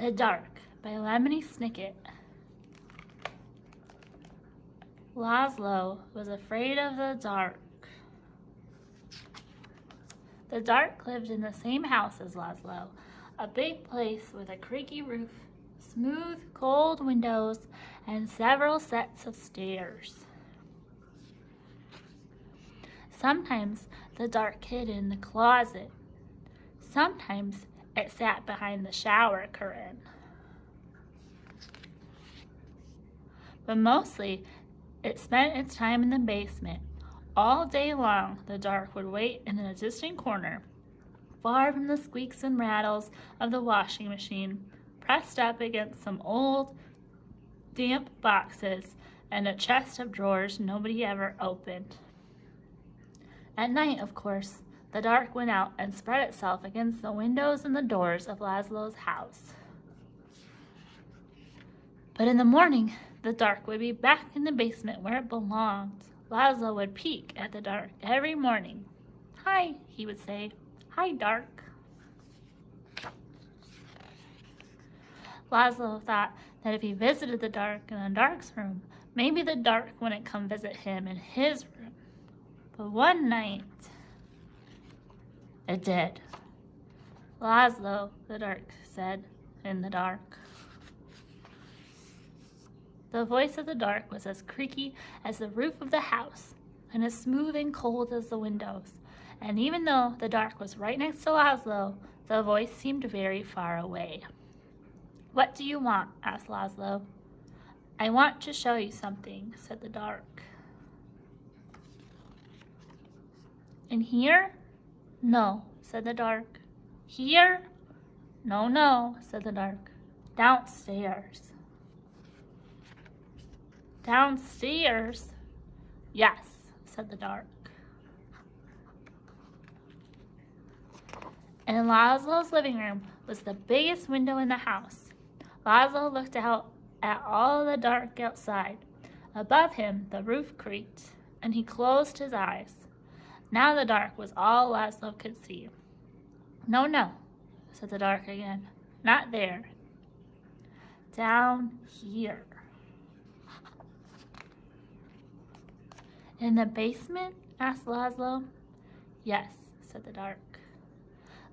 The Dark by Lemony Snicket. Laszlo was afraid of the dark. The Dark lived in the same house as Laszlo, a big place with a creaky roof, smooth, cold windows, and several sets of stairs. Sometimes the Dark hid in the closet. Sometimes it sat behind the shower curtain. But mostly, it spent its time in the basement. All day long, the Dark would wait in a distant corner, far from the squeaks and rattles of the washing machine, pressed up against some old, damp boxes and a chest of drawers nobody ever opened. At night, of course, the Dark went out and spread itself against the windows and the doors of Laszlo's house. But in the morning, the Dark would be back in the basement where it belonged. Laszlo would peek at the Dark every morning. "Hi," he would say. "Hi, Dark." Laszlo thought that if he visited the Dark in the Dark's room, maybe the Dark wouldn't come visit him in his room. But one night, it did. "Laszlo," the Dark said in the dark. The voice of the Dark was as creaky as the roof of the house, and as smooth and cold as the windows. And even though the Dark was right next to Laszlo, the voice seemed very far away. "What do you want?" asked Laszlo. "I want to show you something," said the Dark. "In here?" "No," said the Dark. "Here?" No, said the Dark. "Downstairs." "Downstairs?" "Yes," said the Dark. In Laszlo's living room was the biggest window in the house. Laszlo looked out at all the dark outside. Above him, the roof creaked, and he closed his eyes. Now the Dark was all Laszlo could see. No, said the Dark again. "Not there. Down here." "In the basement?" asked Laszlo. "Yes," said the Dark.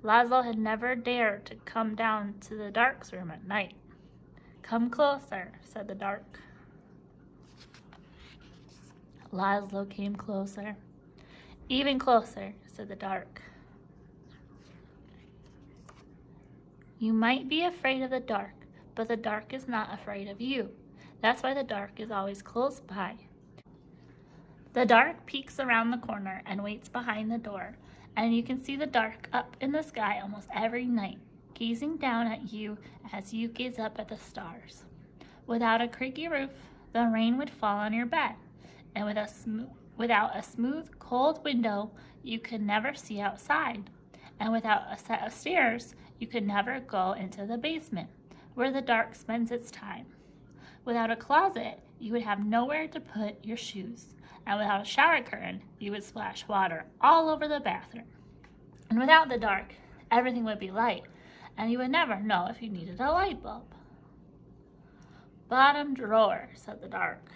Laszlo had never dared to come down to the Dark's room at night. "Come closer," said the Dark. Laszlo came closer. "Even closer," said the Dark. "You might be afraid of the Dark, but the Dark is not afraid of you. That's why the Dark is always close by. The Dark peeks around the corner and waits behind the door, and you can see the Dark up in the sky almost every night, gazing down at you as you gaze up at the stars. Without a creaky roof, the rain would fall on your bed, and without a smooth, cold window, you could never see outside, and without a set of stairs, you could never go into the basement, where the Dark spends its time. Without a closet, you would have nowhere to put your shoes, and without a shower curtain, you would splash water all over the bathroom. And without the Dark, everything would be light, and you would never know if you needed a light bulb." "Bottom drawer," said the Dark.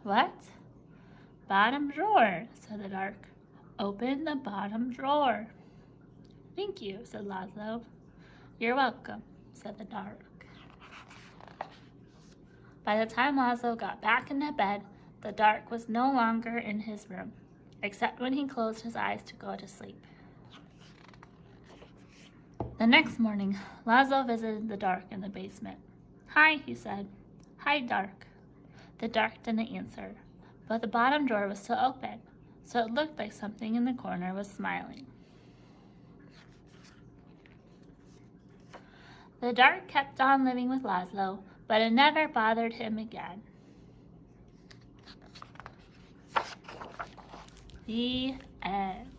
"What?" "Bottom drawer," said the Dark. "Open the bottom drawer." "Thank you," said Laszlo. "You're welcome," said the Dark. By the time Laszlo got back into bed, the Dark was no longer in his room, except when he closed his eyes to go to sleep. The next morning, Laszlo visited the Dark in the basement. "Hi," he said. "Hi, Dark." The Dark didn't answer, but the bottom drawer was still open, so it looked like something in the corner was smiling. The Dark kept on living with Laszlo, but it never bothered him again. The end.